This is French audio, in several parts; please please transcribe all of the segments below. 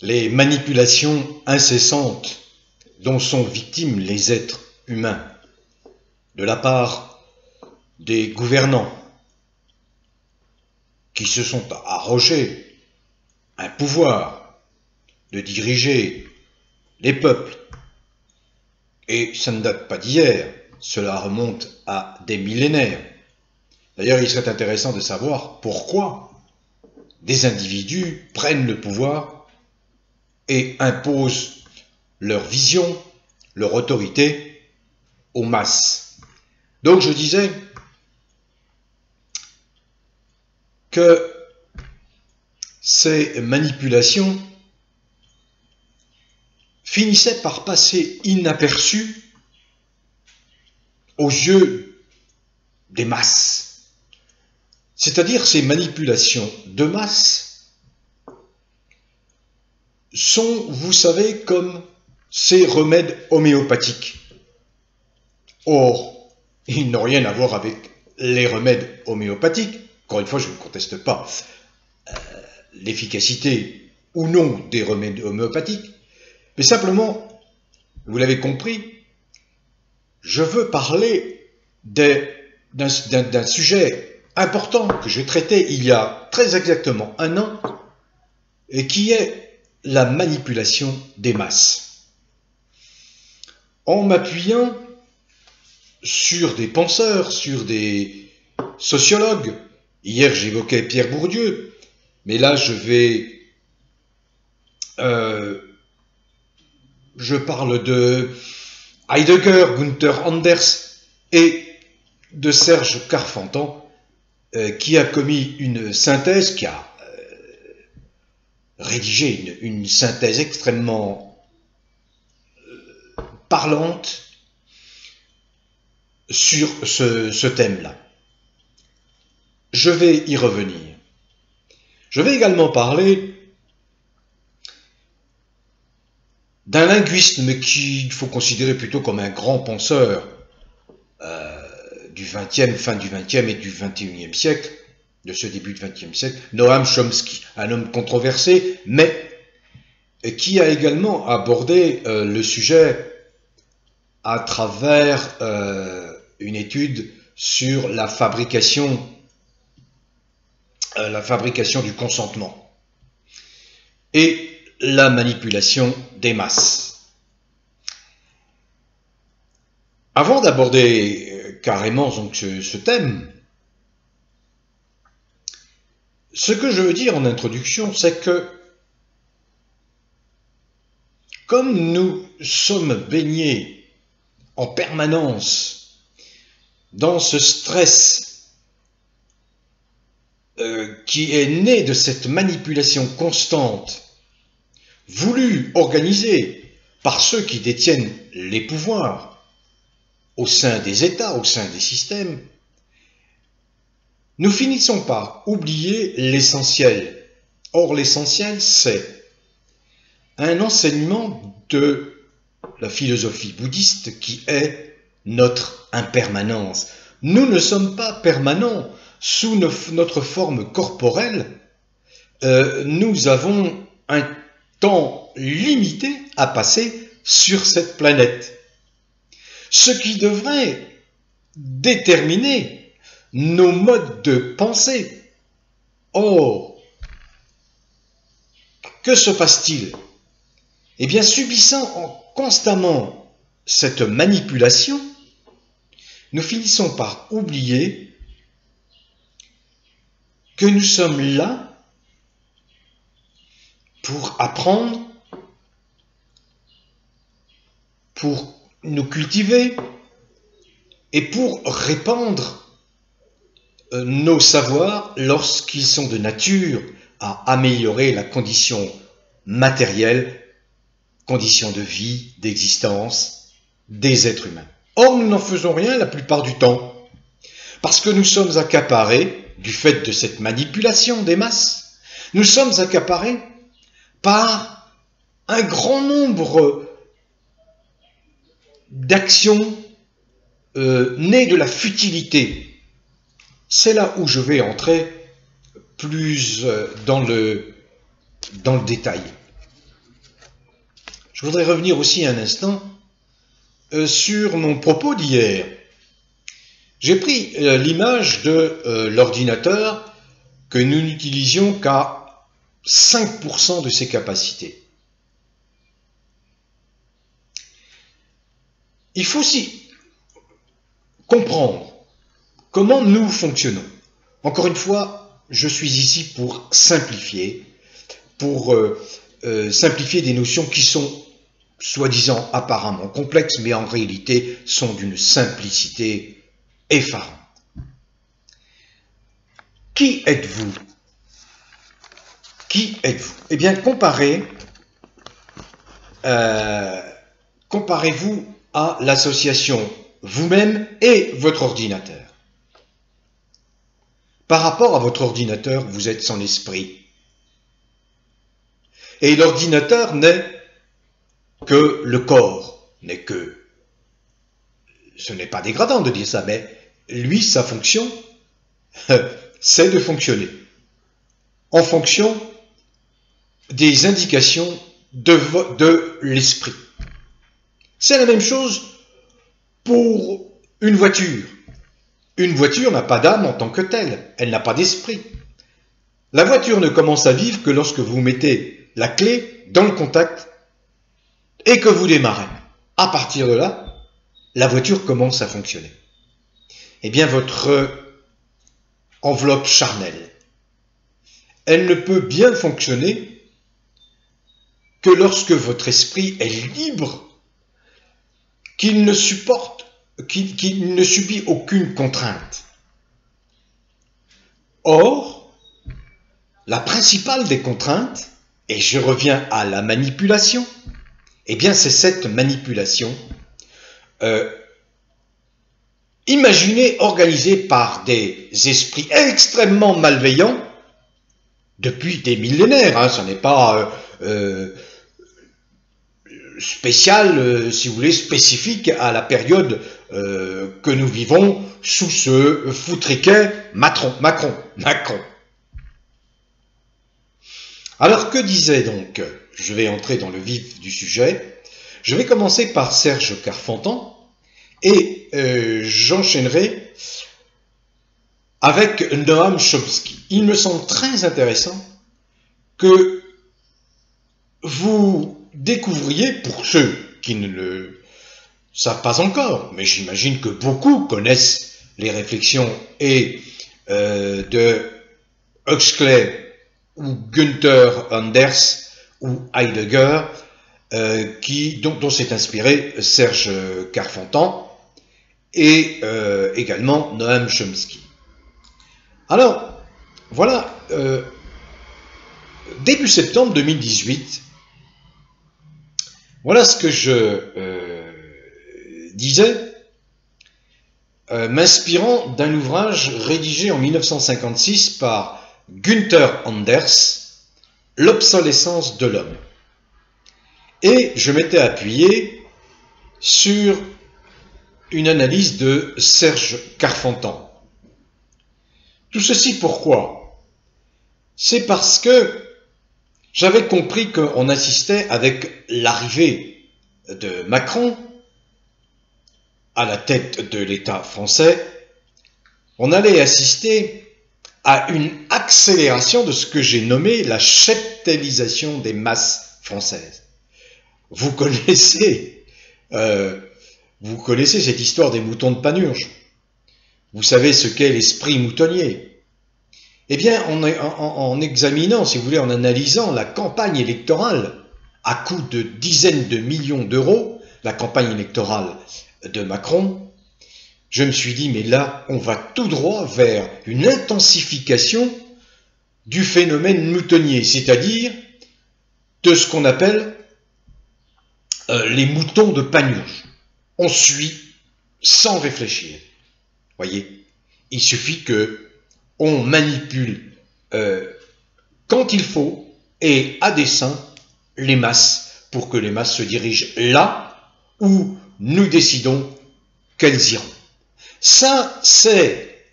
les manipulations incessantes dont sont victimes les êtres humains de la part des gouvernants qui se sont arrogés un pouvoir de diriger les peuples. Et ça ne date pas d'hier, cela remonte à des millénaires. D'ailleurs, il serait intéressant de savoir pourquoi des individus prennent le pouvoir et imposent leur vision, leur autorité aux masses. Donc je disais que ces manipulations finissaient par passer inaperçues aux yeux des masses. C'est-à-dire ces manipulations de masse sont, vous savez, comme ces remèdes homéopathiques. Or, ils n'ont rien à voir avec les remèdes homéopathiques. Encore une fois, je ne conteste pas l'efficacité ou non des remèdes homéopathiques, mais simplement, vous l'avez compris, je veux parler d'un sujet important que j'ai traité il y a très exactement 1 an, et qui est la manipulation des masses. En m'appuyant sur des penseurs, sur des sociologues, hier j'évoquais Pierre Bourdieu, mais là je parle de Heidegger, Gunther Anders et de Serge Carfentan, qui a commis une synthèse, qui a rédigé une synthèse extrêmement parlante sur ce thème-là. Je vais y revenir. Je vais également parler d'un linguiste, mais qu'il faut considérer plutôt comme un grand penseur du XXe, fin du XXe et du XXIe siècle, de ce début du XXe siècle, Noam Chomsky, un homme controversé, mais qui a également abordé le sujet à travers une étude sur la fabrication du consentement et la manipulation des masses. Avant d'aborder carrément donc ce thème, ce que je veux dire en introduction, c'est que comme nous sommes baignés en permanence dans ce stress qui est né de cette manipulation constante, voulue, organisée par ceux qui détiennent les pouvoirs au sein des États, au sein des systèmes, nous finissons par oublier l'essentiel. Or, l'essentiel, c'est un enseignement de la philosophie bouddhiste qui est notre impermanence. Nous ne sommes pas permanents sous notre forme corporelle. Nous avons un temps limité à passer sur cette planète. Ce qui devrait déterminer nos modes de pensée. Or, que se passe-t-il? Eh bien, subissant constamment cette manipulation, nous finissons par oublier que nous sommes là pour apprendre, pour nous cultiver et pour répandre nos savoirs lorsqu'ils sont de nature à améliorer la condition matérielle, condition de vie, d'existence des êtres humains. Or, nous n'en faisons rien la plupart du temps, parce que nous sommes accaparés, du fait de cette manipulation des masses, nous sommes accaparés par un grand nombre d'actions nées de la futilité. C'est là où je vais entrer plus dans le détail. Je voudrais revenir aussi un instant sur mon propos d'hier. J'ai pris l'image de l'ordinateur que nous n'utilisions qu'à 5% de ses capacités. Il faut aussi comprendre comment nous fonctionnons. Encore une fois, je suis ici pour simplifier des notions qui sont soi-disant apparemment complexes, mais en réalité sont d'une simplicité effarante. Qui êtes-vous? Qui êtes-vous? Eh bien, comparez-vous à l'association vous-même et votre ordinateur. Par rapport à votre ordinateur, vous êtes son esprit. Et l'ordinateur n'est que le corps, ce n'est pas dégradant de dire ça, mais lui, sa fonction, c'est de fonctionner en fonction des indications de l'esprit. C'est la même chose pour une voiture. Une voiture n'a pas d'âme en tant que telle, elle n'a pas d'esprit. La voiture ne commence à vivre que lorsque vous mettez la clé dans le contact et que vous démarrez. À partir de là, la voiture commence à fonctionner. Eh bien, votre enveloppe charnelle, elle ne peut bien fonctionner que lorsque votre esprit est libre, qu'il ne subit aucune contrainte. Or, la principale des contraintes, et je reviens à la manipulation, eh bien c'est cette manipulation imaginée, organisée par des esprits extrêmement malveillants depuis des millénaires, ce n'est pas spécial, si vous voulez, spécifique à la période que nous vivons sous ce foutriquet Macron. Alors que disait donc, je vais entrer dans le vif du sujet, je vais commencer par Serge Carfentan et j'enchaînerai avec Noam Chomsky. Il me semble très intéressant que vous découvriez, pour ceux qui ne le savent pas encore, mais j'imagine que beaucoup connaissent les réflexions de Huxley ou Günther Anders ou Heidegger, dont s'est inspiré Serge Carfentan et également Noam Chomsky. Alors, voilà, début septembre 2018, voilà ce que je disais, m'inspirant d'un ouvrage rédigé en 1956 par Günther Anders, L'obsolescence de l'homme. Et je m'étais appuyé sur une analyse de Serge Carfentan. Tout ceci pourquoi? C'est parce que j'avais compris qu'on assistait avec l'arrivée de Macron à la tête de l'État français, on allait assister à une accélération de ce que j'ai nommé la cheptélisation des masses françaises. Vous connaissez cette histoire des moutons de Panurge. Vous savez ce qu'est l'esprit moutonnier. Eh bien, en examinant, si vous voulez, en analysant la campagne électorale à coût de dizaines de millions d'euros, la campagne électorale de Macron, je me suis dit, mais là, on va tout droit vers une intensification du phénomène moutonnier, c'est-à-dire de ce qu'on appelle les moutons de Panurge. On suit sans réfléchir. Voyez, il suffit que on manipule quand il faut et à dessein les masses pour que les masses se dirigent là où nous décidons qu'elles iront. Ça, c'est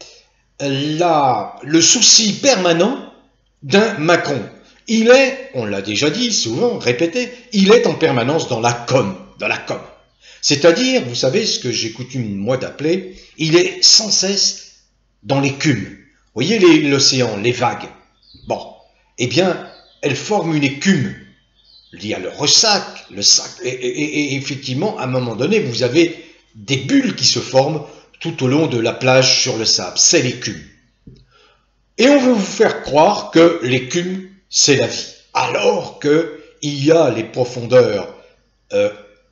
le souci permanent d'un Macron. il est, on l'a déjà dit souvent, répété, il est en permanence dans la com. C'est-à-dire, vous savez ce que j'ai coutume moi d'appeler, il est sans cesse dans l'écume. Vous voyez l'océan, les vagues. Bon, eh bien, elles forment une écume. Il y a le ressac, et effectivement, à un moment donné, vous avez des bulles qui se forment tout au long de la plage sur le sable. C'est l'écume. Et on veut vous faire croire que l'écume, c'est la vie. Alors qu'il y a les profondeurs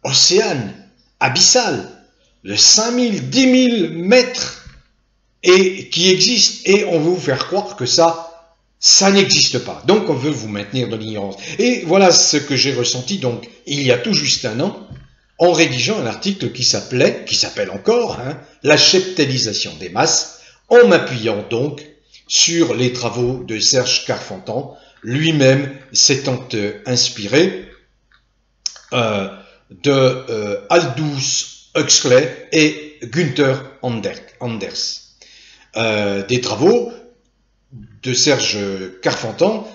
océanes, abyssales, de 5000, 10 000 mètres, et qui existent, et on veut vous faire croire que ça n'existe pas. Donc on veut vous maintenir dans l'ignorance. Et voilà ce que j'ai ressenti donc il y a tout juste un an, en rédigeant un article qui s'appelle encore, la cheptélisation des masses, en m'appuyant donc sur les travaux de Serge Carfentan, lui-même s'étant inspiré de Aldous Huxley et Günther Anders. Des travaux de Serge Carfentan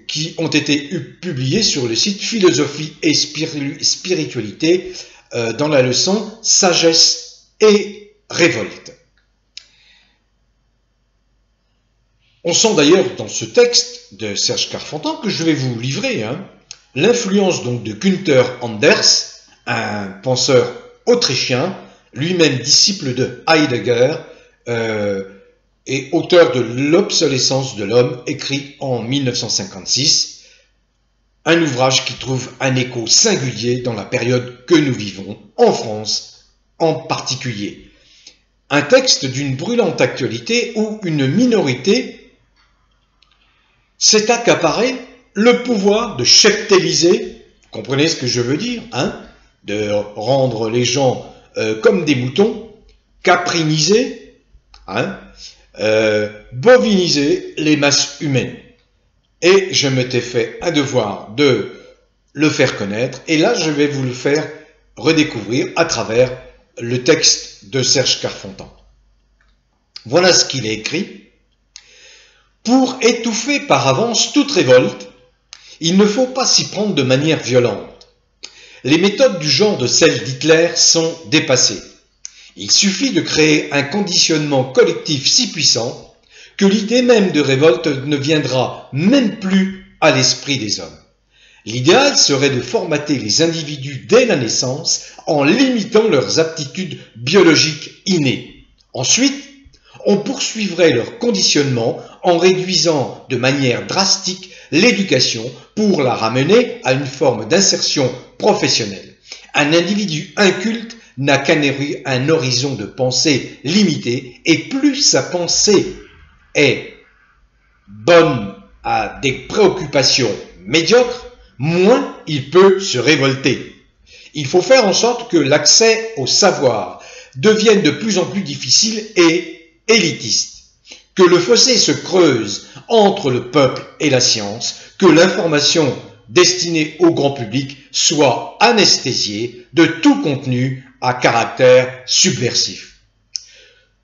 qui ont été publiés sur le site Philosophie et Spiritualité dans la leçon Sagesse et Révolte. On sent d'ailleurs dans ce texte de Serge Carfentan que je vais vous livrer l'influence donc de Günther Anders, un penseur autrichien, lui-même disciple de Heidegger et auteur de L'obsolescence de l'homme, écrit en 1956, un ouvrage qui trouve un écho singulier dans la période que nous vivons, en France en particulier. Un texte d'une brûlante actualité où une minorité s'est accaparé le pouvoir de cheptéliser, vous comprenez ce que je veux dire, de rendre les gens comme des moutons, capriniser, boviniser les masses humaines. Et je m'étais fait un devoir de le faire connaître, et là je vais vous le faire redécouvrir à travers le texte de Serge Carfentan. Voilà ce qu'il a écrit. Pour étouffer par avance toute révolte, il ne faut pas s'y prendre de manière violente. Les méthodes du genre de celles d'Hitler sont dépassées. Il suffit de créer un conditionnement collectif si puissant que l'idée même de révolte ne viendra même plus à l'esprit des hommes. L'idéal serait de formater les individus dès la naissance en limitant leurs aptitudes biologiques innées. Ensuite, on poursuivrait leur conditionnement en réduisant de manière drastique l'éducation pour la ramener à une forme d'insertion professionnelle. Un individu inculte n'a qu'un horizon de pensée limité, et plus sa pensée est bonne à des préoccupations médiocres, moins il peut se révolter. Il faut faire en sorte que l'accès au savoir devienne de plus en plus difficile et élitiste, que le fossé se creuse entre le peuple et la science, que l'information destinée au grand public soit anesthésiée de tout contenu à caractère subversif.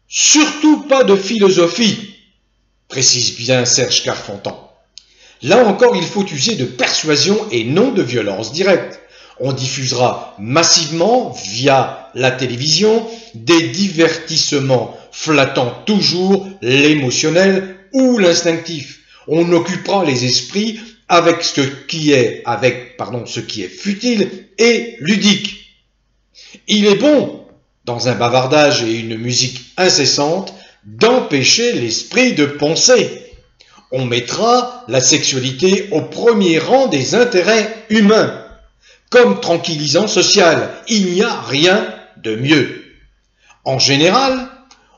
Surtout pas de philosophie, précise bien Serge Carfentan. Là encore, il faut user de persuasion et non de violence directe. On diffusera massivement, via la télévision, des divertissements flattant toujours l'émotionnel ou l'instinctif. On occupera les esprits avec ce qui est futile et ludique. Il est bon, dans un bavardage et une musique incessante, d'empêcher l'esprit de penser. On mettra la sexualité au premier rang des intérêts humains. Comme tranquillisant social, il n'y a rien de mieux. En général,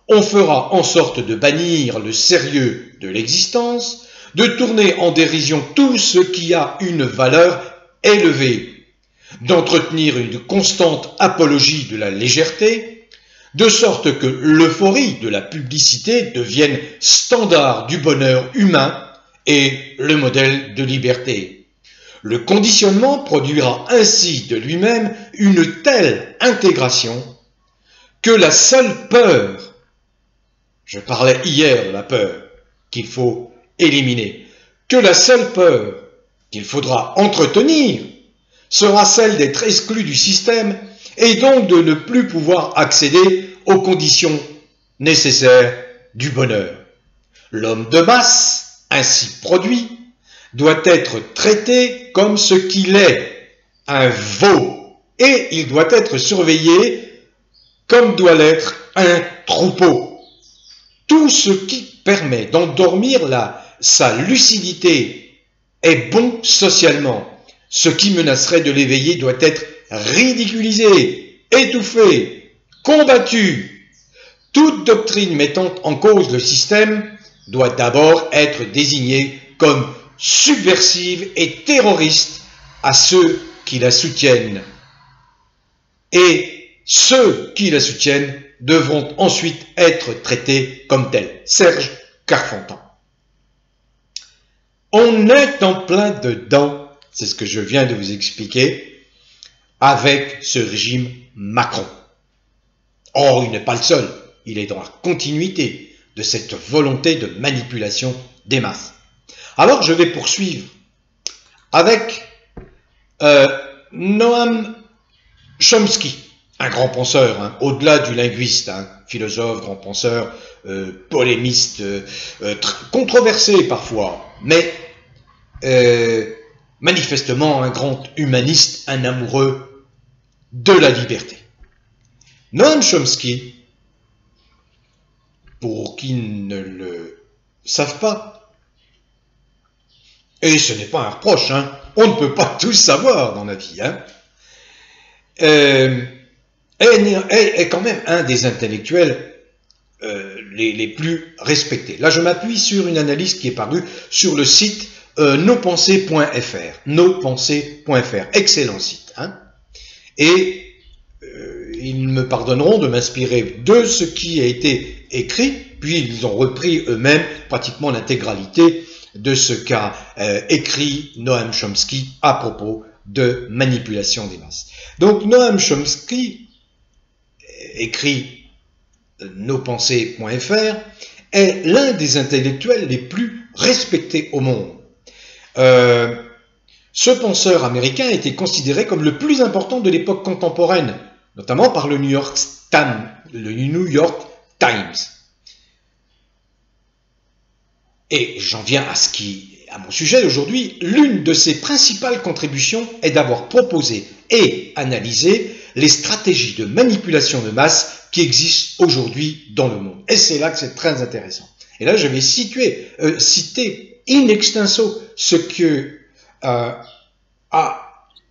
on fera en sorte de bannir le sérieux de l'existence, de tourner en dérision tout ce qui a une valeur élevée, d'entretenir une constante apologie de la légèreté, de sorte que l'euphorie de la publicité devienne standard du bonheur humain et le modèle de liberté. Le conditionnement produira ainsi de lui-même une telle intégration que la seule peur, je parlais hier de la peur qu'il faut éliminer, que la seule peur qu'il faudra entretenir sera celle d'être exclu du système et donc de ne plus pouvoir accéder aux conditions nécessaires du bonheur. L'homme de masse, ainsi produit, doit être traité comme ce qu'il est, un veau, et il doit être surveillé comme doit l'être un troupeau. Tout ce qui permet d'endormir sa lucidité est bon socialement. Ce qui menacerait de l'éveiller doit être ridiculisé, étouffé, combattu. Toute doctrine mettant en cause le système doit d'abord être désignée comme subversive et terroriste à ceux qui la soutiennent. Et ceux qui la soutiennent devront ensuite être traités comme tels. Serge Carfentan. On est en plein dedans, c'est ce que je viens de vous expliquer, avec ce régime Macron. Or, il n'est pas le seul, il est dans la continuité de cette volonté de manipulation des masses. Alors, je vais poursuivre avec Noam Chomsky, un grand penseur, hein, au-delà du linguiste, hein, philosophe, grand penseur, polémiste, controversé parfois, mais manifestement un grand humaniste, un amoureux de la liberté. Noam Chomsky, pour qui ne le savent pas, et ce n'est pas un reproche, hein, on ne peut pas tout savoir dans la vie, hein, est quand même un des intellectuels les plus respectés. Là, je m'appuie sur une analyse qui est parue sur le site nospensées.fr, nospensées.fr, excellent site. Hein. Et ils me pardonneront de m'inspirer de ce qui a été écrit, puis ils ont repris eux-mêmes pratiquement l'intégralité de ce qu'a écrit Noam Chomsky à propos de manipulation des masses. Donc Noam Chomsky, écrit nospensées.fr, est l'un des intellectuels les plus respectés au monde. Ce penseur américain a été considéré comme le plus important de l'époque contemporaine, notamment par le New York Times. Et j'en viens à mon sujet d'aujourd'hui. L'une de ses principales contributions est d'avoir proposé et analysé les stratégies de manipulation de masse qui existent aujourd'hui dans le monde. Et c'est là que c'est très intéressant. Et là, je vais citer in extenso ce que a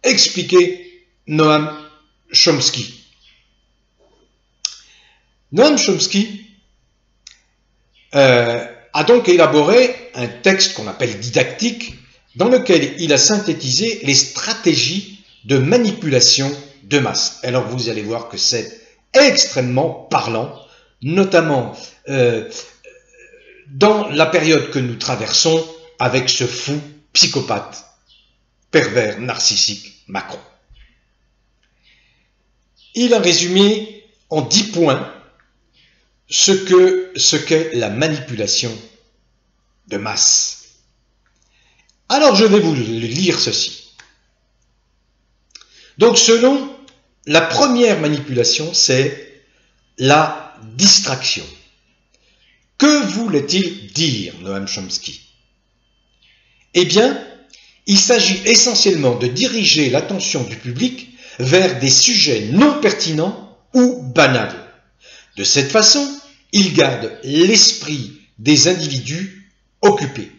expliqué Noam Chomsky. Noam Chomsky a donc élaboré un texte qu'on appelle didactique, dans lequel il a synthétisé les stratégies de manipulation de masse. Alors vous allez voir que c'est extrêmement parlant, notamment dans la période que nous traversons avec ce fou psychopathe, pervers, narcissique, Macron. Il a résumé en 10 points ce qu'est la manipulation de masse. Alors je vais vous lire ceci. Donc selon la première manipulation, c'est la distraction. Que voulait-il dire, Noam Chomsky? Eh bien, il s'agit essentiellement de diriger l'attention du public vers des sujets non pertinents ou banals. De cette façon, il garde l'esprit des individus occupés.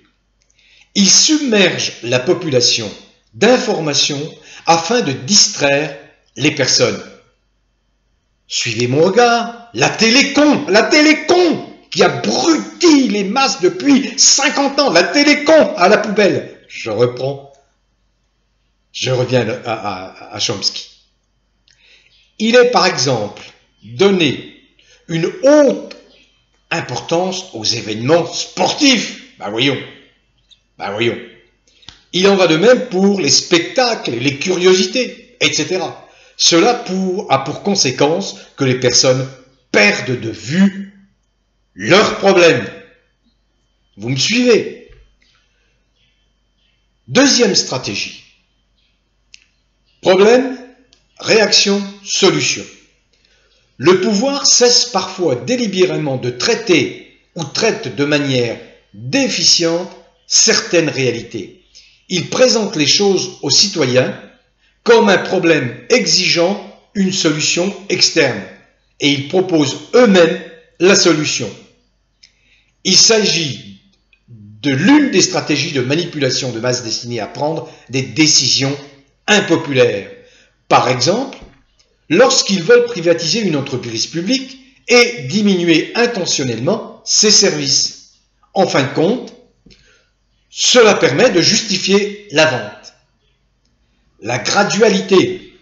Il submerge la population d'informations afin de distraire les personnes. Suivez mon regard, la télécon qui abrutit les masses depuis 50 ans, la télécon à la poubelle. Je reviens à Chomsky. Il est par exemple donné une haute importance aux événements sportifs. Ben voyons. Il en va de même pour les spectacles, les curiosités, etc. Cela a pour conséquence que les personnes perdent de vue leurs problèmes. Vous me suivez? Deuxième stratégie. Problème, réaction, solution. Le pouvoir cesse parfois délibérément de traiter ou traite de manière déficiente certaines réalités. Il présente les choses aux citoyens comme un problème exigeant une solution externe et ils proposent eux-mêmes la solution. Il s'agit de l'une des stratégies de manipulation de masse destinées à prendre des décisions impopulaires. Par exemple, lorsqu'ils veulent privatiser une entreprise publique et diminuer intentionnellement ses services. En fin de compte, cela permet de justifier la vente. La gradualité.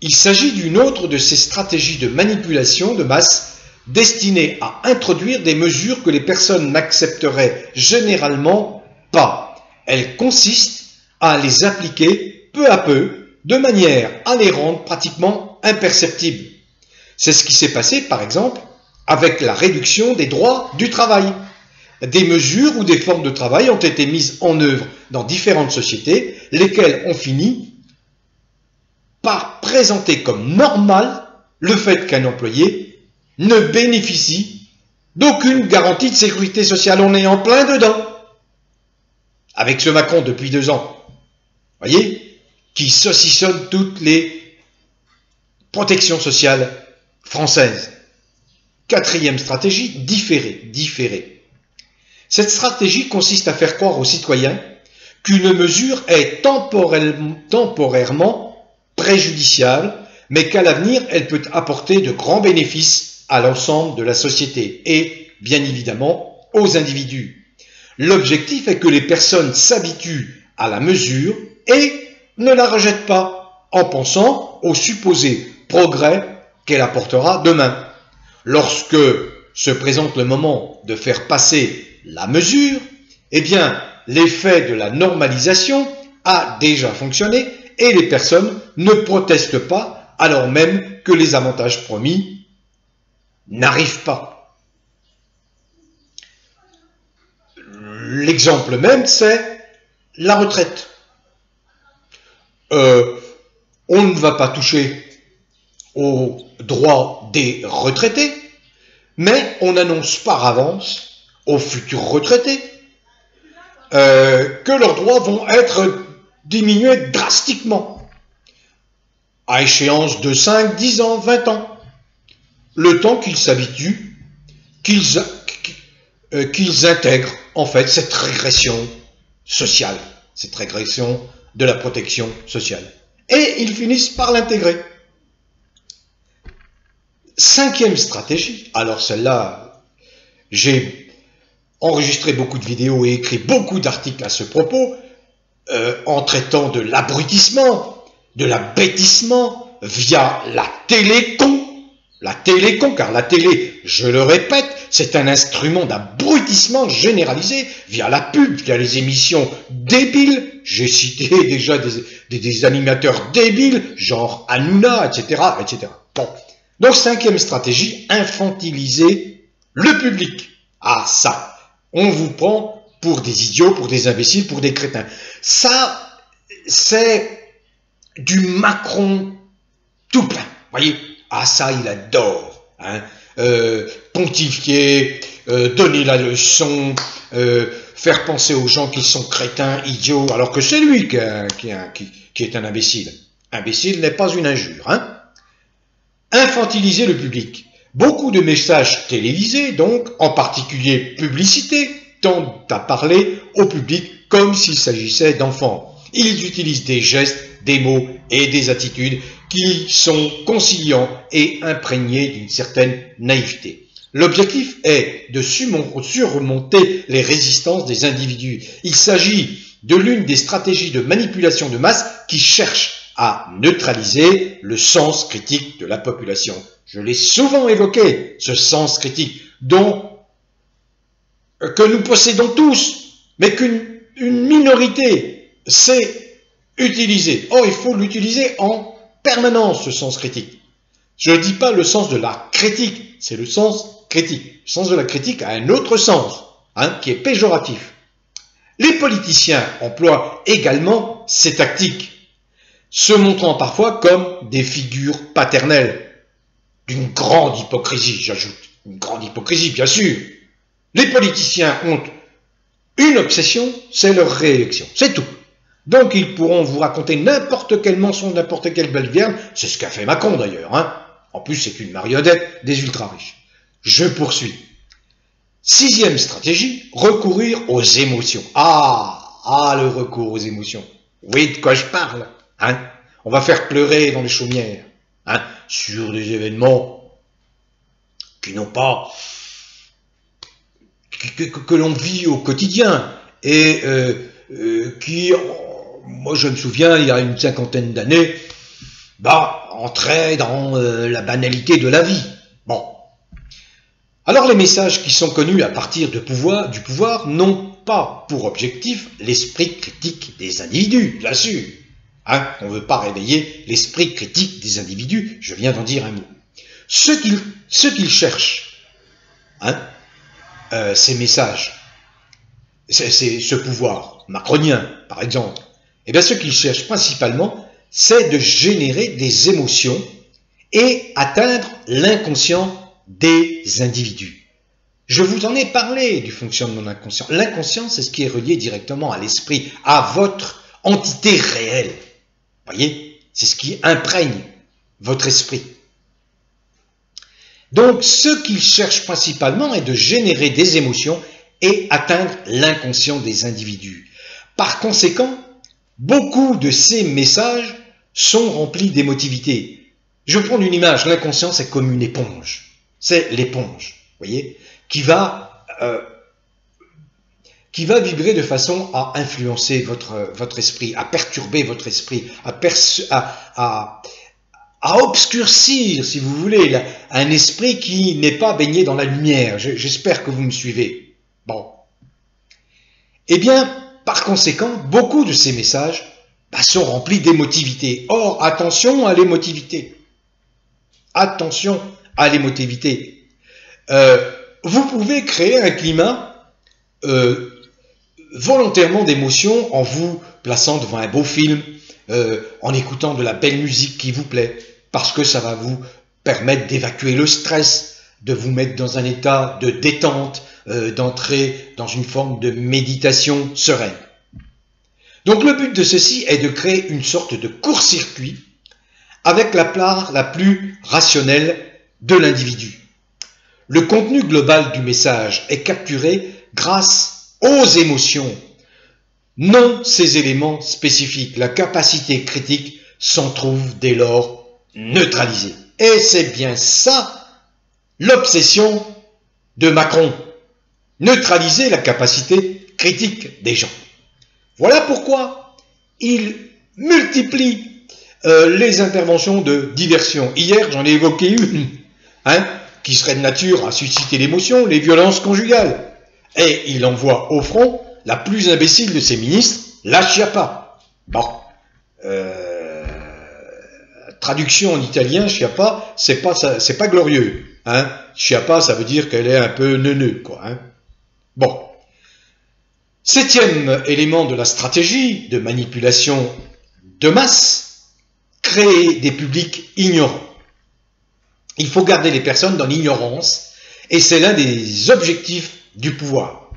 Il s'agit d'une autre de ces stratégies de manipulation de masse destinées à introduire des mesures que les personnes n'accepteraient généralement pas. Elle consiste à les appliquer peu à peu, de manière à les rendre pratiquement imperceptibles. C'est ce qui s'est passé, par exemple, avec la réduction des droits du travail. Des mesures ou des formes de travail ont été mises en œuvre dans différentes sociétés, lesquelles ont fini par présenter comme normal le fait qu'un employé ne bénéficie d'aucune garantie de sécurité sociale. On est en plein dedans. Avec ce Macron depuis 2 ans, voyez, qui saucissonne toutes les protections sociales françaises. Quatrième stratégie, différer. Cette stratégie consiste à faire croire aux citoyens qu'une mesure est temporairement préjudiciable, mais qu'à l'avenir, elle peut apporter de grands bénéfices à l'ensemble de la société et, bien évidemment, aux individus. L'objectif est que les personnes s'habituent à la mesure et ne la rejettent pas, en pensant au supposé progrès qu'elle apportera demain. Lorsque se présente le moment de faire passer la mesure, eh bien, l'effet de la normalisation a déjà fonctionné et les personnes ne protestent pas alors même que les avantages promis n'arrivent pas. L'exemple même, c'est la retraite. On ne va pas toucher aux droits des retraités, mais on annonce par avance aux futurs retraités que leurs droits vont être diminués drastiquement, à échéance de 5, 10 ans, 20 ans, le temps qu'ils s'habituent, qu'ils intègrent en fait cette régression sociale, cette régression de la protection sociale. Et ils finissent par l'intégrer. Cinquième stratégie, alors celle-là, j'ai enregistré beaucoup de vidéos et écrit beaucoup d'articles à ce propos, en traitant de l'abrutissement, de l'abêtissement via la télécon. La télécon, car la télé, je le répète, c'est un instrument d'abrutissement généralisé via la pub, via les émissions débiles. J'ai cité déjà des animateurs débiles, genre Hanouna, etc., etc. Bon. Donc, cinquième stratégie, infantiliser le public. Ah, ça, on vous prend pour des idiots, pour des imbéciles, pour des crétins. Ça, c'est du Macron tout plein, voyez. Ah, ça, il adore, hein. Pontifier, donner la leçon, faire penser aux gens qu'ils sont crétins, idiots, alors que c'est lui qui est un imbécile. Imbécile n'est pas une injure, hein. Infantiliser le public. Beaucoup de messages télévisés, donc, en particulier publicité, tendent à parler au public comme s'il s'agissait d'enfants. Ils utilisent des gestes, des mots et des attitudes qui sont conciliants et imprégnés d'une certaine naïveté. L'objectif est de surmonter les résistances des individus. Il s'agit de l'une des stratégies de manipulation de masse qui cherche à neutraliser le sens critique de la population. Je l'ai souvent évoqué, ce sens critique que nous possédons tous, mais qu'une minorité sait utiliser. Or, il faut l'utiliser en permanence, ce sens critique. Je ne dis pas le sens de la critique, c'est le sens critique. Le sens de la critique a un autre sens, hein, qui est péjoratif. Les politiciens emploient également ces tactiques, se montrant parfois comme des figures paternelles, d'une grande hypocrisie, j'ajoute, une grande hypocrisie, bien sûr. Les politiciens ont une obsession, c'est leur réélection, c'est tout. Donc ils pourront vous raconter n'importe quel mensonge, n'importe quelle baliverne, c'est ce qu'a fait Macron d'ailleurs, hein. En plus c'est une marionnette des ultra-riches. Je poursuis. 6e stratégie, recourir aux émotions. Le recours aux émotions. Oui, de quoi je parle, hein. On va faire pleurer dans les chaumières, hein, sur des événements qui n'ont pas, que l'on vit au quotidien et qui, moi je me souviens, il y a une 50aine d'années, entraient dans la banalité de la vie. Bon. Alors les messages qui sont connus à partir du pouvoir n'ont pas pour objectif l'esprit critique des individus, bien sûr. Hein, on ne veut pas réveiller l'esprit critique des individus, je viens d'en dire un mot. Ce qu'ils cherchent, hein, ces messages, ce pouvoir macronien, par exemple, eh bien ce qu'ils cherchent principalement, c'est de générer des émotions et atteindre l'inconscient des individus. Je vous en ai parlé du fonctionnement de l'inconscient. L'inconscient, c'est ce qui est relié directement à l'esprit, à votre entité réelle. Voyez, c'est ce qui imprègne votre esprit. Donc, ce qu'ils cherchent principalement est de générer des émotions et atteindre l'inconscient des individus. Par conséquent, beaucoup de ces messages sont remplis d'émotivité. Je vais prendre une image, l'inconscient c'est comme une éponge. C'est l'éponge, voyez, qui va vibrer de façon à influencer votre esprit, à perturber votre esprit, à obscurcir, si vous voulez, un esprit qui n'est pas baigné dans la lumière. J'espère que vous me suivez. Bon. Eh bien, par conséquent, beaucoup de ces messages sont remplis d'émotivité. Or, attention à l'émotivité. Attention à l'émotivité. Vous pouvez créer un climat volontairement d'émotion en vous plaçant devant un beau film, en écoutant de la belle musique qui vous plaît, parce que ça va vous permettre d'évacuer le stress, de vous mettre dans un état de détente, d'entrer dans une forme de méditation sereine. Donc le but de ceci est de créer une sorte de court-circuit avec la part la plus rationnelle de l'individu. Le contenu global du message est capturé grâce aux émotions, non ces éléments spécifiques. La capacité critique s'en trouve dès lors neutralisée. Et c'est bien ça l'obsession de Macron. Neutraliser la capacité critique des gens. Voilà pourquoi il multiplie les interventions de diversion. Hier, j'en ai évoqué une, hein, qui serait de nature à susciter l'émotion, les violences conjugales. Et il envoie au front la plus imbécile de ses ministres, la Schiappa. Bon, traduction en italien, Schiappa, c'est pas glorieux. Hein. Schiappa, ça veut dire qu'elle est un peu neuneux, quoi. Hein. Bon. 7e élément de la stratégie de manipulation de masse, créer des publics ignorants. Il faut garder les personnes dans l'ignorance, et c'est l'un des objectifs du pouvoir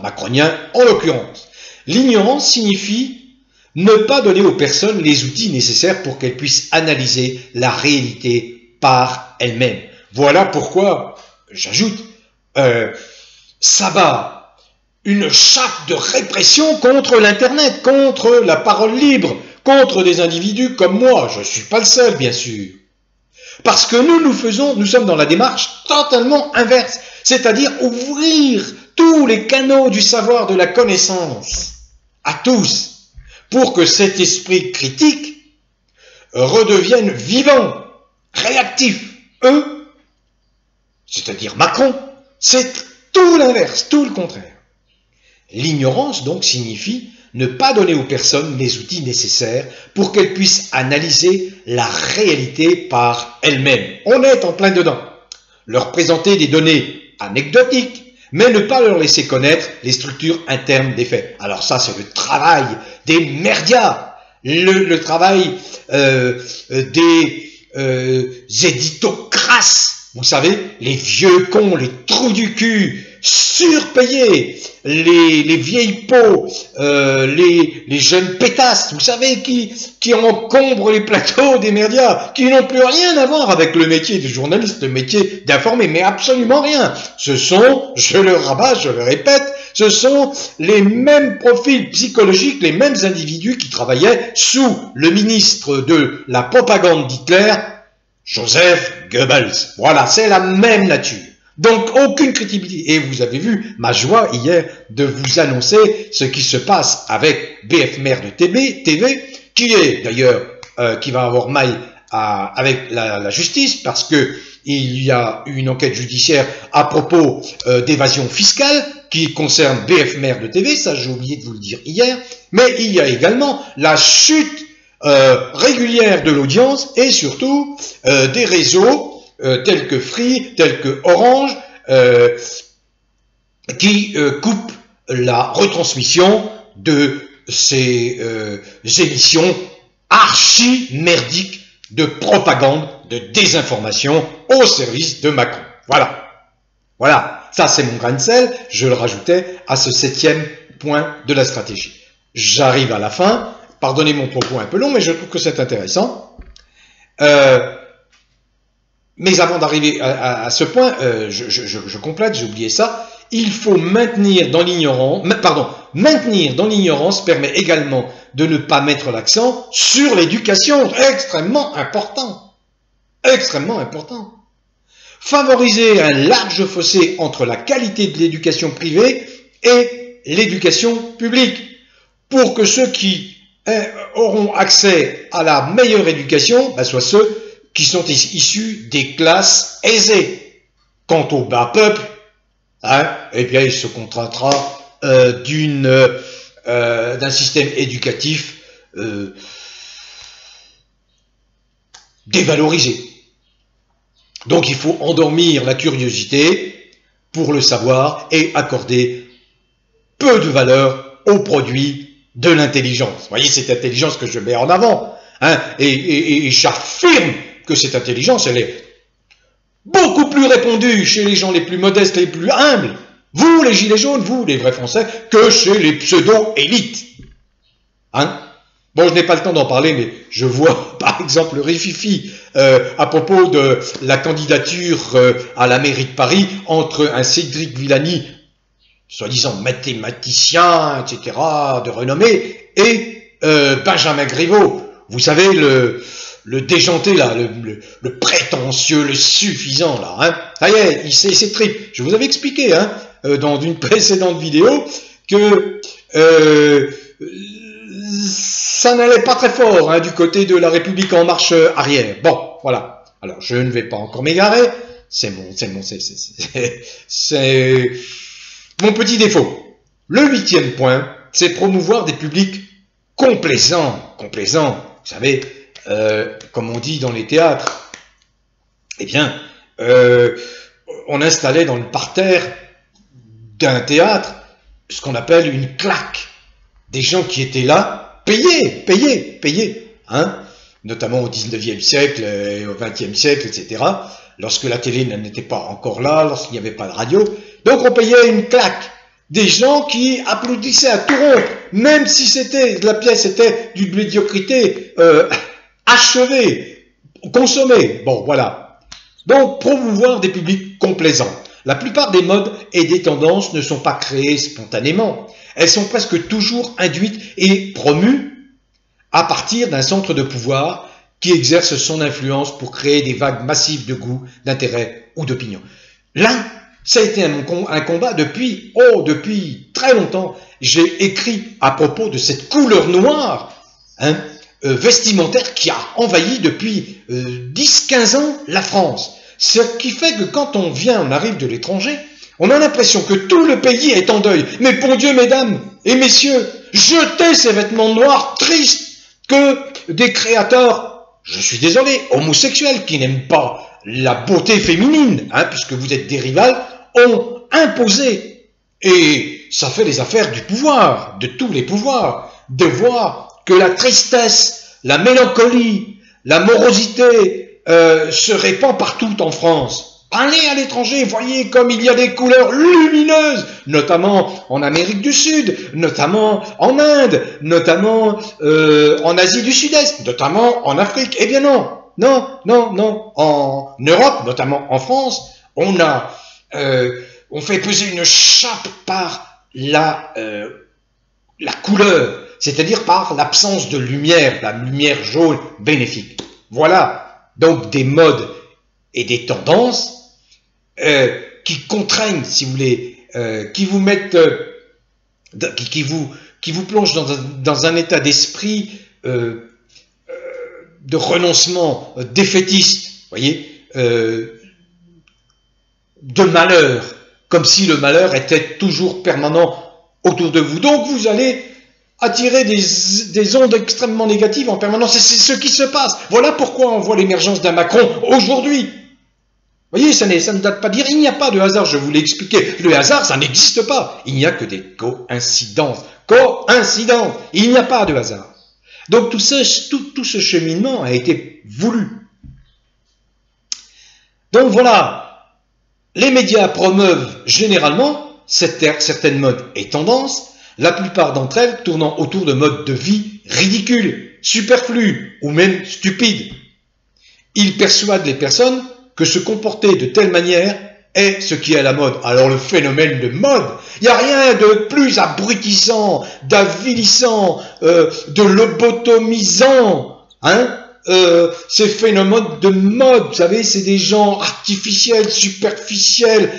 macronien en l'occurrence. L'ignorance signifie ne pas donner aux personnes les outils nécessaires pour qu'elles puissent analyser la réalité par elles-mêmes. Voilà pourquoi, j'ajoute, ça bat une chape de répression contre l'Internet, contre la parole libre, contre des individus comme moi. Je ne suis pas le seul, bien sûr. Parce que nous sommes dans la démarche totalement inverse, c'est-à-dire ouvrir tous les canaux du savoir, de la connaissance, à tous, pour que cet esprit critique redevienne vivant, réactif. Eux, c'est-à-dire Macron, c'est tout l'inverse, tout le contraire. L'ignorance, donc, signifie ne pas donner aux personnes les outils nécessaires pour qu'elles puissent analyser la réalité par elles-mêmes. On est en plein dedans. Leur présenter des données anecdotiques, mais ne pas leur laisser connaître les structures internes des faits. Alors ça, c'est le travail des merdias, le travail des éditocrates. Vous savez, les vieux cons, les trous du cul, surpayés, les vieilles peaux, les jeunes pétasses, vous savez, qui encombrent les plateaux des médias, qui n'ont plus rien à voir avec le métier de journaliste, le métier d'informer, mais absolument rien. Ce sont, je le rabats, je le répète, ce sont les mêmes profils psychologiques, les mêmes individus qui travaillaient sous le ministre de la propagande d'Hitler, Joseph Goebbels. Voilà, c'est la même nature. Donc, aucune crédibilité. Et vous avez vu ma joie hier de vous annoncer ce qui se passe avec BF Mère de TV, qui est d'ailleurs, qui va avoir maille avec la justice, parce que il y a une enquête judiciaire à propos d'évasion fiscale qui concerne BF Mère de TV, ça j'ai oublié de vous le dire hier, mais il y a également la chute régulière de l'audience et surtout des réseaux tels que Free, tels que Orange, qui coupent la retransmission de ces émissions archi-merdiques de propagande, de désinformation au service de Macron. Voilà. Voilà. Ça, c'est mon grain de sel. Je le rajoutais à ce 7e point de la stratégie. J'arrive à la fin. Pardonnez mon propos un peu long, mais je trouve que c'est intéressant. Mais avant d'arriver à ce point, je complète, j'ai oublié ça. Il faut maintenir dans l'ignorance, maintenir dans l'ignorance permet également de ne pas mettre l'accent sur l'éducation, extrêmement important. Extrêmement important. Favoriser un large fossé entre la qualité de l'éducation privée et l'éducation publique, pour que ceux qui auront accès à la meilleure éducation soient ceux qui sont issus des classes aisées. Quant au bas peuple, eh bien, il se contentera d'un système éducatif dévalorisé. Donc il faut endormir la curiosité pour le savoir et accorder peu de valeur aux produits de l'intelligence. Vous voyez, cette intelligence que je mets en avant, et j'affirme que cette intelligence, elle est beaucoup plus répandue chez les gens les plus modestes, les plus humbles, vous les gilets jaunes, vous les vrais Français, que chez les pseudo-élites. Bon, je n'ai pas le temps d'en parler, mais je vois par exemple le rififi à propos de la candidature à la mairie de Paris entre un Cédric Villani, soi-disant mathématicien, etc., de renommée, et Benjamin Griveaux. Vous savez, le déjanté, là, le prétentieux, le suffisant, là. Ça y est, il s'est tripé. Je vous avais expliqué, dans une précédente vidéo, que ça n'allait pas très fort du côté de la République en marche arrière. Bon, voilà. Alors, je ne vais pas encore m'égarer. C'est mon petit défaut. Le 8e point, c'est promouvoir des publics complaisants. Complaisants, vous savez, comme on dit dans les théâtres. Eh bien, on installait dans le parterre d'un théâtre ce qu'on appelle une claque. Des gens qui étaient là, payés, notamment au 19e siècle, au 20e siècle, etc., lorsque la télé n'était pas encore là, lorsqu'il n'y avait pas de radio. Donc on payait une claque. Des gens qui applaudissaient à tout rompre, même si la pièce était d'une médiocrité achevée, consommée. Bon, voilà. Donc, promouvoir des publics complaisants. La plupart des modes et des tendances ne sont pas créées spontanément. Elles sont presque toujours induites et promues à partir d'un centre de pouvoir qui exerce son influence pour créer des vagues massives de goût, d'intérêt ou d'opinion. Là, ça a été un combat depuis très longtemps. J'ai écrit à propos de cette couleur noire vestimentaire qui a envahi depuis 10-15 ans la France. Ce qui fait que quand on arrive de l'étranger, on a l'impression que tout le pays est en deuil. Mais pour Dieu, mesdames et messieurs, jetez ces vêtements noirs tristes que des créateurs, je suis désolé, homosexuels qui n'aiment pas la beauté féminine, puisque vous êtes des rivales, ont imposé Et ça fait les affaires du pouvoir, de tous les pouvoirs, de voir que la tristesse, la mélancolie, la morosité se répand partout en France. Allez à l'étranger, voyez comme il y a des couleurs lumineuses, notamment en Amérique du Sud, notamment en Inde, notamment en Asie du Sud-Est, notamment en Afrique. Eh bien non, non, non, non. En Europe, notamment en France, on fait peser une chape par la couleur, c'est-à-dire par l'absence de lumière, la lumière jaune bénéfique. Voilà donc des modes et des tendances qui contraignent, si vous voulez, qui vous mettent, qui vous plongent dans un état d'esprit de renoncement défaitiste, voyez, de malheur, comme si le malheur était toujours permanent autour de vous. Donc vous allez attirer des ondes extrêmement négatives en permanence, et c'est ce qui se passe. Voilà pourquoi on voit l'émergence d'un Macron aujourd'hui. Vous voyez, ça ne date pas d'hier, il n'y a pas de hasard, je vous l'ai expliqué. Le hasard, ça n'existe pas. Il n'y a que des coïncidences. Coïncidences. Il n'y a pas de hasard. Donc tout ce cheminement a été voulu. Donc voilà, les médias promeuvent généralement certaines modes et tendances, la plupart d'entre elles tournant autour de modes de vie ridicules, superflus ou même stupides. Ils persuadent les personnes que se comporter de telle manière est ce qui est à la mode. Alors le phénomène de mode, il n'y a rien de plus abrutissant, d'avilissant, de lobotomisant, hein, ces phénomènes de mode, vous savez, c'est des gens artificiels, superficiels,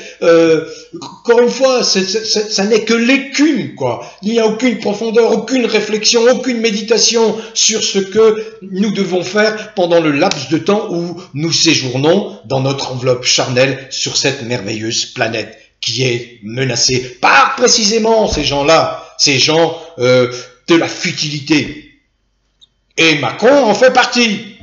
encore une fois, ça n'est que l'écume, quoi. Il n'y a aucune profondeur, aucune réflexion, aucune méditation sur ce que nous devons faire pendant le laps de temps où nous séjournons dans notre enveloppe charnelle sur cette merveilleuse planète qui est menacée par précisément ces gens-là, ces gens de la futilité. Et Macron en fait partie.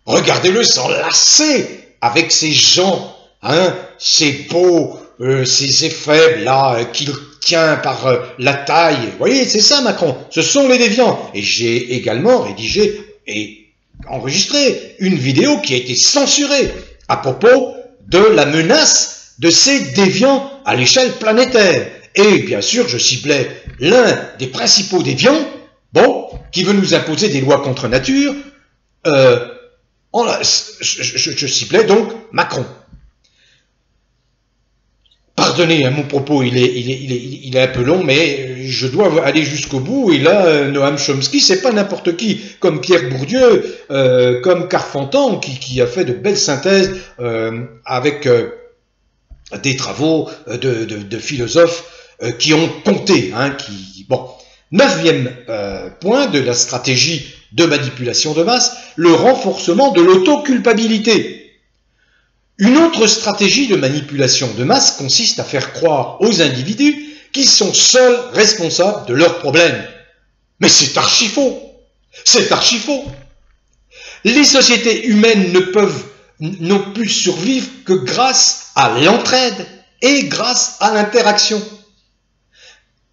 Regardez-le s'enlacer avec ces gens, hein, ces beaux, ces effets là qu'il tient par la taille. Vous voyez, c'est ça Macron. Ce sont les déviants. Et j'ai également rédigé et enregistré une vidéo qui a été censurée à propos de la menace de ces déviants à l'échelle planétaire. Et bien sûr, je ciblais l'un des principaux déviants, bon, qui veut nous imposer des lois contre nature, je ciblais donc Macron. Pardonnez, hein, mon propos, il est un peu long, mais je dois aller jusqu'au bout. Et là, Noam Chomsky, c'est pas n'importe qui, comme Pierre Bourdieu, comme Carpentras, qui a fait de belles synthèses avec des travaux de philosophes qui ont compté, hein, bon. 9e point de la stratégie de manipulation de masse, le renforcement de l'autoculpabilité. Une autre stratégie de manipulation de masse consiste à faire croire aux individus qu'ils sont seuls responsables de leurs problèmes. Mais c'est archi faux. C'est archi faux. Les sociétés humaines n'ont pu survivre que grâce à l'entraide et grâce à l'interaction.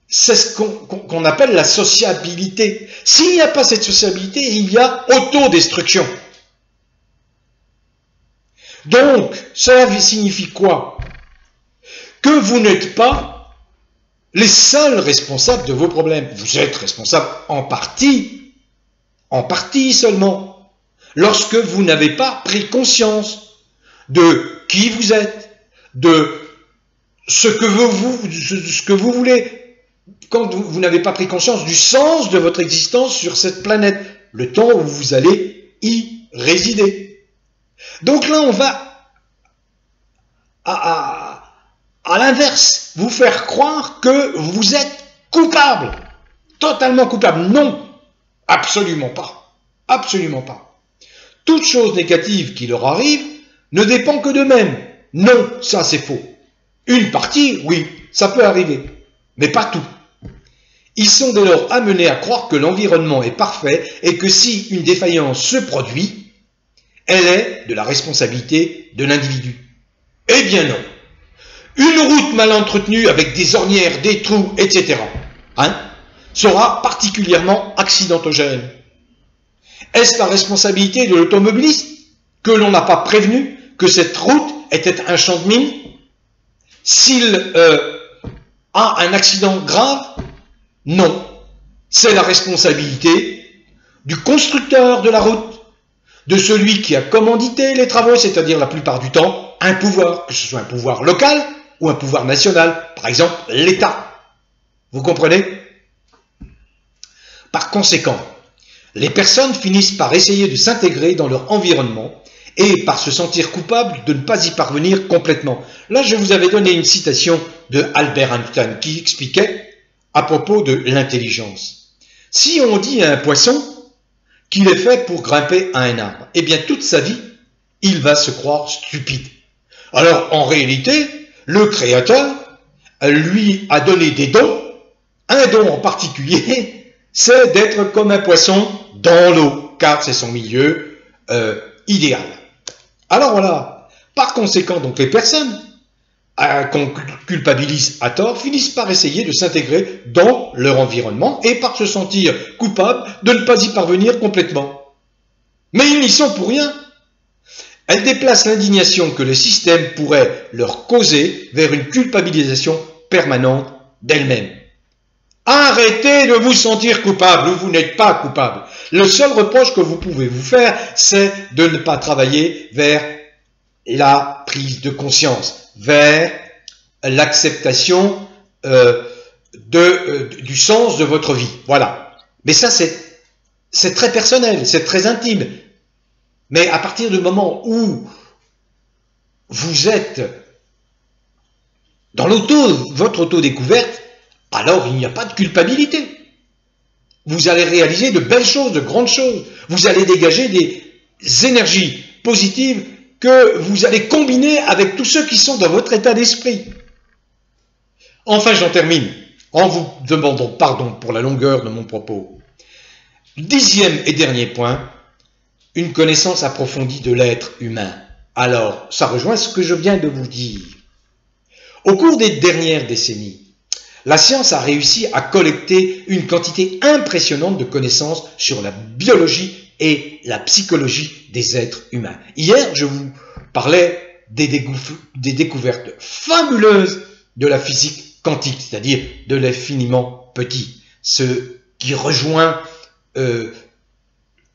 C'est ce qu'on appelle la sociabilité. S'il n'y a pas cette sociabilité, il y a autodestruction. Donc, cela signifie quoi? Que vous n'êtes pas les seuls responsables de vos problèmes. Vous êtes responsables en partie seulement, lorsque vous n'avez pas pris conscience de qui vous êtes, de ce que vous voulez, quand vous n'avez pas pris conscience du sens de votre existence sur cette planète, le temps où vous allez y résider. Donc là, on va à l'inverse, vous faire croire que vous êtes coupable, totalement coupable. Non, absolument pas, absolument pas. Toute chose négative qui leur arrive ne dépend que d'eux-mêmes. Non, ça c'est faux. Une partie, oui, ça peut arriver, mais pas tout. Ils sont dès lors amenés à croire que l'environnement est parfait et que si une défaillance se produit, elle est de la responsabilité de l'individu. Eh bien non. Une route mal entretenue avec des ornières, des trous, etc. Sera particulièrement accidentogène. Est-ce la responsabilité de l'automobiliste que l'on n'a pas prévenu que cette route était un champ de mine? S'il a un accident grave? Non. C'est la responsabilité du constructeur de la route, de celui qui a commandité les travaux, c'est-à-dire la plupart du temps un pouvoir, que ce soit un pouvoir local ou un pouvoir national, par exemple l'État. Vous comprenez? Par conséquent, les personnes finissent par essayer de s'intégrer dans leur environnement et par se sentir coupables de ne pas y parvenir complètement. Là, je vous avais donné une citation de Albert Einstein qui expliquait à propos de l'intelligence. Si on dit à un poisson qu'il est fait pour grimper à un arbre, eh bien toute sa vie, il va se croire stupide. Alors en réalité, le Créateur lui a donné des dons. Un don en particulier, c'est d'être comme un poisson dans l'eau, car c'est son milieu idéal. Alors voilà, par conséquent, donc les personnes qu'on culpabilise à tort finissent par essayer de s'intégrer dans leur environnement et par se sentir coupables de ne pas y parvenir complètement. Mais ils n'y sont pour rien. Elles déplacent l'indignation que le système pourrait leur causer vers une culpabilisation permanente d'elles-mêmes. Arrêtez de vous sentir coupable, vous n'êtes pas coupable. Le seul reproche que vous pouvez vous faire, c'est de ne pas travailler vers la prise de conscience, vers l'acceptation du sens de votre vie. Voilà. Mais ça, c'est très personnel, c'est très intime. Mais à partir du moment où vous êtes dans votre auto-découverte, alors il n'y a pas de culpabilité. Vous allez réaliser de belles choses, de grandes choses. Vous allez dégager des énergies positives que vous allez combiner avec tous ceux qui sont dans votre état d'esprit. Enfin, j'en termine en vous demandant pardon pour la longueur de mon propos. 10e et dernier point, une connaissance approfondie de l'être humain. Alors, ça rejoint ce que je viens de vous dire. Au cours des dernières décennies, la science a réussi à collecter une quantité impressionnante de connaissances sur la biologie et la psychologie des êtres humains. Hier, je vous parlais des découvertes fabuleuses de la physique quantique, c'est-à-dire de l'infiniment petit, ce qui rejoint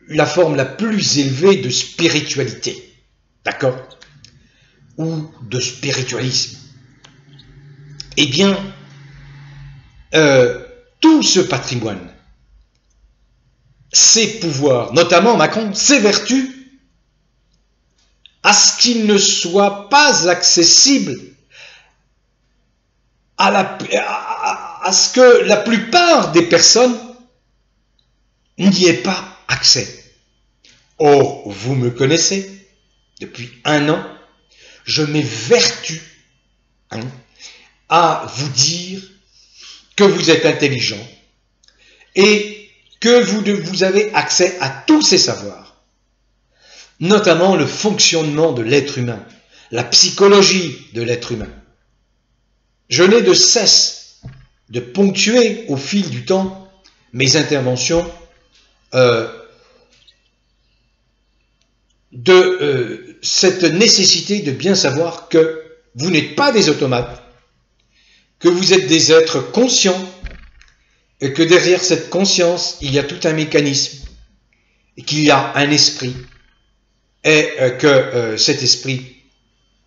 la forme la plus élevée de spiritualité, d'accord? Ou de spiritualisme. Eh bien, tout ce patrimoine, ses pouvoirs, notamment Macron, ses vertus, à ce qu'il ne soit pas accessible à ce que la plupart des personnes n'y aient pas accès. Or, vous me connaissez, depuis 1 an, je m'évertue à vous dire que vous êtes intelligent et que vous avez accès à tous ces savoirs, notamment le fonctionnement de l'être humain, la psychologie de l'être humain. Je n'ai de cesse de ponctuer au fil du temps mes interventions de cette nécessité de bien savoir que vous n'êtes pas des automates, que vous êtes des êtres conscients et que derrière cette conscience, il y a tout un mécanisme, et qu'il y a un esprit, et que cet esprit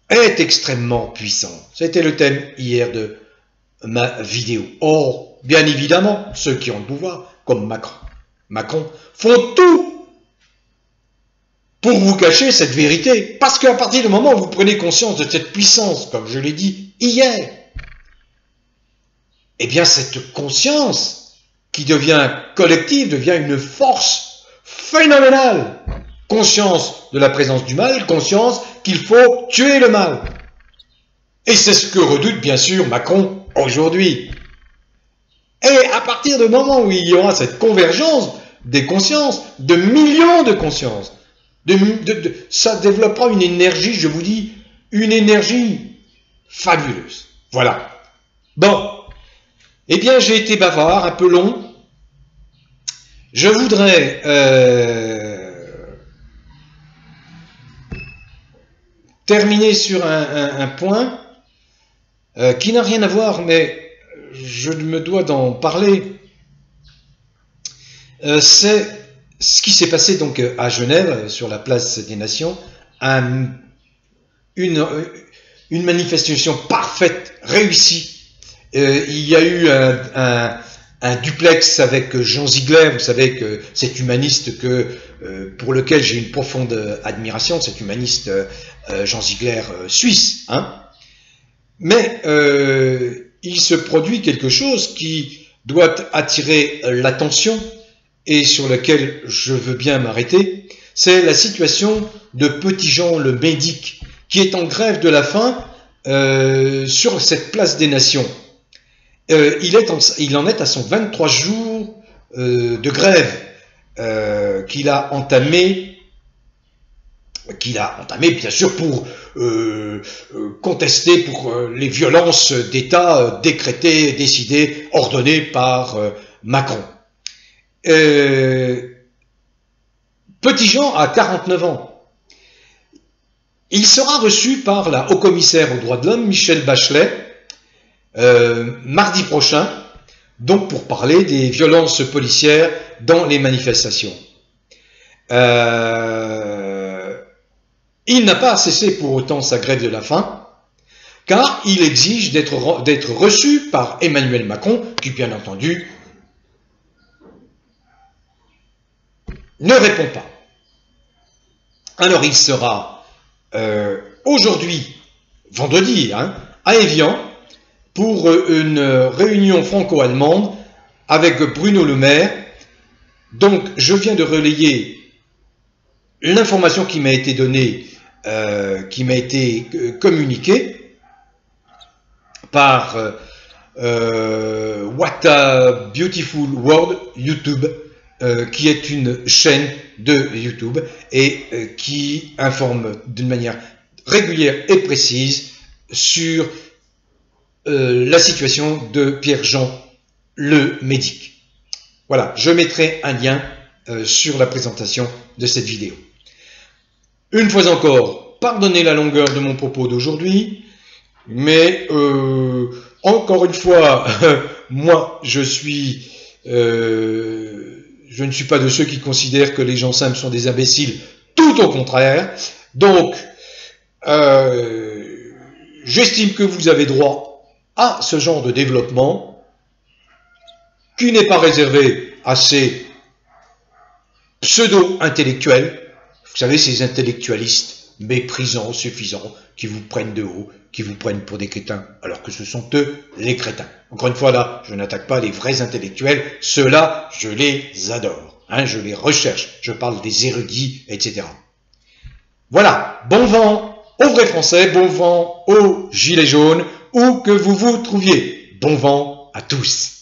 est extrêmement puissant. C'était le thème hier de ma vidéo. Or, bien évidemment, ceux qui ont le pouvoir, comme Macron, font tout pour vous cacher cette vérité. Parce qu'à partir du moment où vous prenez conscience de cette puissance, comme je l'ai dit hier, eh bien cette conscience qui devient collective, devient une force phénoménale. Conscience de la présence du mal, conscience qu'il faut tuer le mal. Et c'est ce que redoute bien sûr Macron aujourd'hui. Et à partir du moment où il y aura cette convergence des consciences, de millions de consciences, ça développera une énergie, je vous dis, une énergie fabuleuse. Voilà. Bon. Eh bien, j'ai été bavard, un peu long. Je voudrais terminer sur un point qui n'a rien à voir, mais je me dois d'en parler. C'est ce qui s'est passé donc à Genève, sur la place des Nations, une manifestation parfaite, réussie. Il y a eu un duplex avec Jean Ziegler, vous savez que cet humaniste pour lequel j'ai une profonde admiration, cet humaniste Jean Ziegler suisse. Hein. Mais il se produit quelque chose qui doit attirer l'attention et sur lequel je veux bien m'arrêter, c'est la situation de Petit-Jean le médic, qui est en grève de la faim sur cette place des Nations. Il en est à son 23 jours de grève qu'il a entamé bien sûr pour contester pour les violences d'État décrétées, décidées, ordonnées par Macron. Petit-Jean a 49 ans. Il sera reçu par la haut-commissaire aux droits de l'homme, Michelle Bachelet, mardi prochain, donc pour parler des violences policières dans les manifestations. Il n'a pas cessé pour autant sa grève de la faim, car il exige d'être reçu par Emmanuel Macron, qui bien entendu ne répond pas. Alors il sera aujourd'hui, vendredi, hein, à Évian, pour une réunion franco-allemande avec Bruno Le Maire. Donc je viens de relayer l'information qui m'a été donnée, qui m'a été communiquée par What a Beautiful World YouTube, qui est une chaîne de YouTube et qui informe d'une manière régulière et précise sur la situation de Pierre-Jean le médic. Voilà, je mettrai un lien sur la présentation de cette vidéo. Une fois encore, pardonnez la longueur de mon propos d'aujourd'hui, mais encore une fois, moi je ne suis pas de ceux qui considèrent que les gens simples sont des imbéciles, tout au contraire. Donc, j'estime que vous avez droit à ce genre de développement qui n'est pas réservé à ces pseudo-intellectuels, vous savez, ces intellectualistes méprisants, suffisants, qui vous prennent de haut, qui vous prennent pour des crétins, alors que ce sont eux les crétins. Encore une fois, là, je n'attaque pas les vrais intellectuels, ceux-là, je les adore, hein, je les recherche, je parle des érudits, etc. Voilà, bon vent aux vrais Français, bon vent aux gilets jaunes, où que vous vous trouviez. Bon vent à tous.